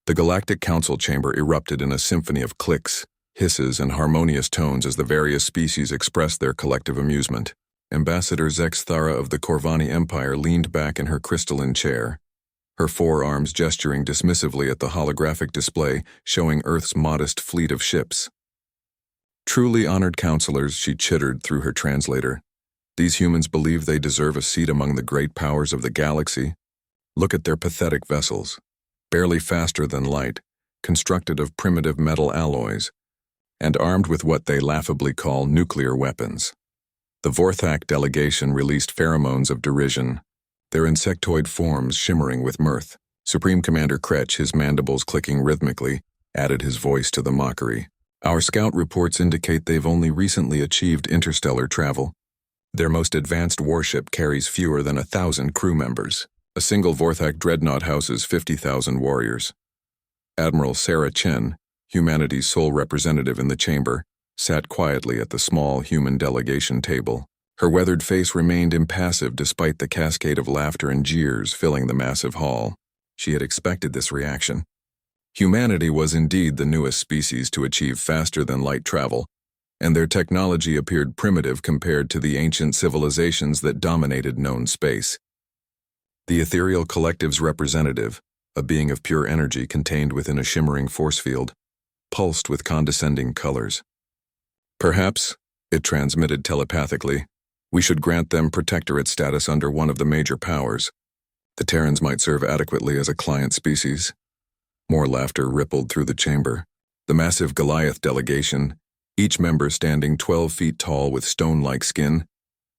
The Galactic Council chamber erupted in a symphony of clicks, hisses, and harmonious tones as the various species expressed their collective amusement. Ambassador Zexthara of the Corvani Empire leaned back in her crystalline chair, her forearms gesturing dismissively at the holographic display showing Earth's modest fleet of ships. Truly honored counselors, she chittered through her translator. These humans believe they deserve a seat among the great powers of the galaxy. Look at their pathetic vessels, barely faster than light, constructed of primitive metal alloys, and armed with what they laughably call nuclear weapons. The Vorthak delegation released pheromones of derision, their insectoid forms shimmering with mirth. Supreme Commander Kretch, his mandibles clicking rhythmically, added his voice to the mockery. Our scout reports indicate they've only recently achieved interstellar travel. Their most advanced warship carries fewer than 1,000 crew members. A single Vorthak dreadnought houses 50,000 warriors. Admiral Sarah Chen, humanity's sole representative in the chamber, sat quietly at the small human delegation table. Her weathered face remained impassive despite the cascade of laughter and jeers filling the massive hall. She had expected this reaction. Humanity was indeed the newest species to achieve faster-than-light travel, and their technology appeared primitive compared to the ancient civilizations that dominated known space. The ethereal collective's representative, a being of pure energy contained within a shimmering force field, pulsed with condescending colors. Perhaps, it transmitted telepathically, we should grant them protectorate status under one of the major powers. The Terrans might serve adequately as a client species. More laughter rippled through the chamber. The massive Goliath delegation, each member standing 12 feet tall with stone-like skin,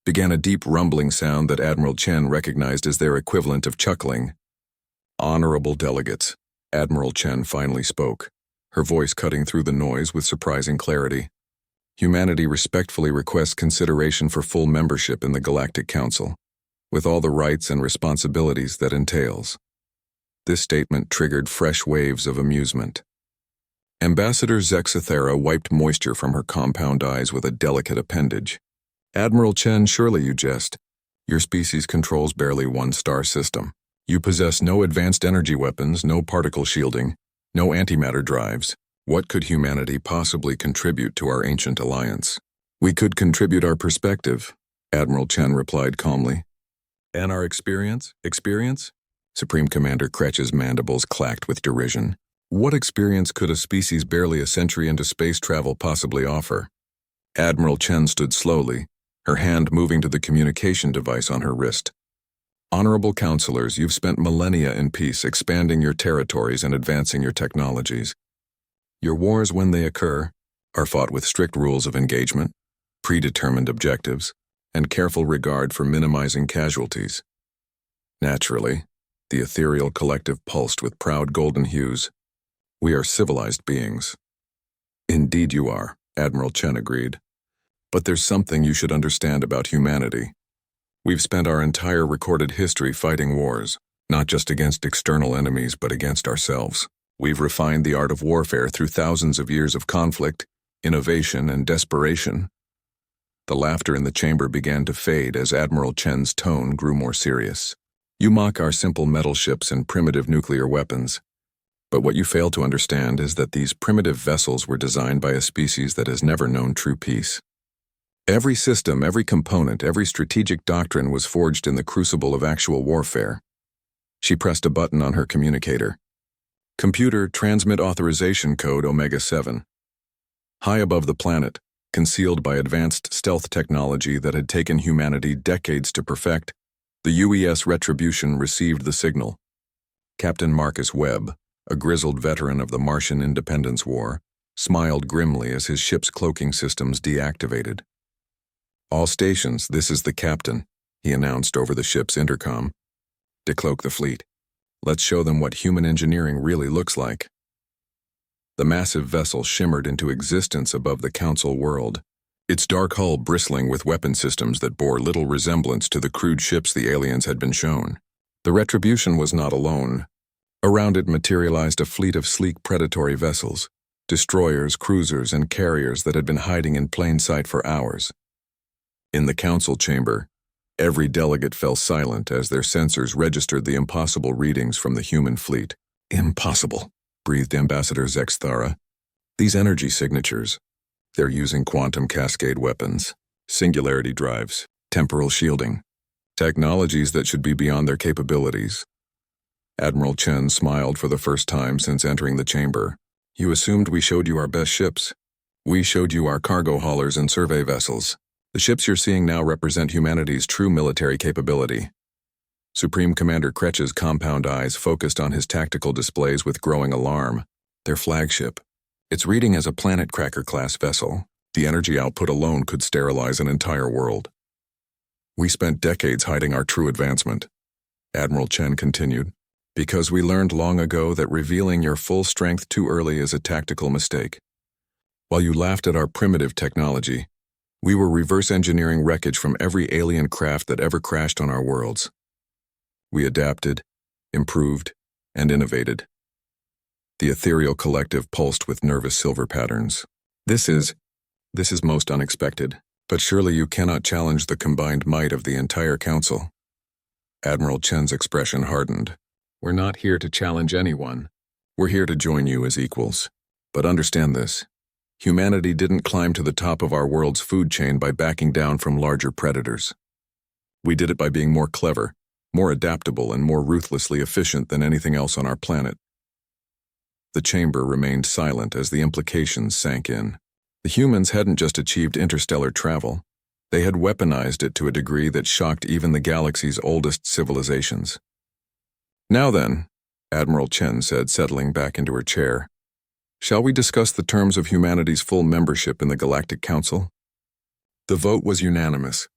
began a deep rumbling sound that Admiral Chen recognized as their equivalent of chuckling. Honorable delegates, Admiral Chen finally spoke, her voice cutting through the noise with surprising clarity. Humanity respectfully requests consideration for full membership in the Galactic Council, with all the rights and responsibilities that entails. This statement triggered fresh waves of amusement. Ambassador Zexthara wiped moisture from her compound eyes with a delicate appendage. Admiral Chen, surely you jest. Your species controls barely one star system. You possess no advanced energy weapons, no particle shielding, no antimatter drives. What could humanity possibly contribute to our ancient alliance? We could contribute our perspective, Admiral Chen replied calmly. And our experience? Experience? Supreme Commander Kretch's mandibles clacked with derision. What experience could a species barely a century into space travel possibly offer? Admiral Chen stood slowly, her hand moving to the communication device on her wrist. Honorable counselors, you've spent millennia in peace, expanding your territories and advancing your technologies. Your wars, when they occur, are fought with strict rules of engagement, predetermined objectives, and careful regard for minimizing casualties. Naturally, the ethereal collective pulsed with proud golden hues. We are civilized beings. Indeed you are, Admiral Chen agreed. But there's something you should understand about humanity. We've spent our entire recorded history fighting wars, not just against external enemies but against ourselves. We've refined the art of warfare through thousands of years of conflict, innovation, and desperation. The laughter in the chamber began to fade as Admiral Chen's tone grew more serious. You mock our simple metal ships and primitive nuclear weapons, but what you fail to understand is that these primitive vessels were designed by a species that has never known true peace. Every system, every component, every strategic doctrine was forged in the crucible of actual warfare. She pressed a button on her communicator. Computer, transmit authorization code Omega-7. High above the planet, concealed by advanced stealth technology that had taken humanity decades to perfect, the UES Retribution received the signal. Captain Marcus Webb, a grizzled veteran of the Martian Independence War, smiled grimly as his ship's cloaking systems deactivated. All stations, this is the captain, he announced over the ship's intercom. Decloak the fleet. Let's show them what human engineering really looks like. The massive vessel shimmered into existence above the Council world, its dark hull bristling with weapon systems that bore little resemblance to the crude ships the aliens had been shown. The Retribution was not alone. Around it materialized a fleet of sleek predatory vessels, destroyers, cruisers, and carriers that had been hiding in plain sight for hours. In the council chamber, every delegate fell silent as their sensors registered the impossible readings from the human fleet. Impossible. breathed Ambassador Zexthara. These energy signatures, they're using quantum cascade weapons, singularity drives, temporal shielding, technologies that should be beyond their capabilities. Admiral Chen smiled for the first time since entering the chamber. You assumed we showed you our best ships. We showed you our cargo haulers and survey vessels. The ships you're seeing now represent humanity's true military capability. Supreme Commander Kretsch's compound eyes focused on his tactical displays with growing alarm. Their flagship. It's reading as a Planet Cracker-class vessel. The energy output alone could sterilize an entire world. We spent decades hiding our true advancement, Admiral Chen continued, because we learned long ago that revealing your full strength too early is a tactical mistake. While you laughed at our primitive technology, we were reverse engineering wreckage from every alien craft that ever crashed on our worlds. We adapted, improved, and innovated. The ethereal collective pulsed with nervous silver patterns. This is most unexpected, but surely you cannot challenge the combined might of the entire council. Admiral Chen's expression hardened. We're not here to challenge anyone. We're here to join you as equals. But understand this. Humanity didn't climb to the top of our world's food chain by backing down from larger predators. We did it by being more clever, more adaptable, and more ruthlessly efficient than anything else on our planet. The chamber remained silent as the implications sank in. The humans hadn't just achieved interstellar travel. They had weaponized it to a degree that shocked even the galaxy's oldest civilizations. Now then, Admiral Chen said, settling back into her chair, shall we discuss the terms of humanity's full membership in the Galactic Council? The vote was unanimous.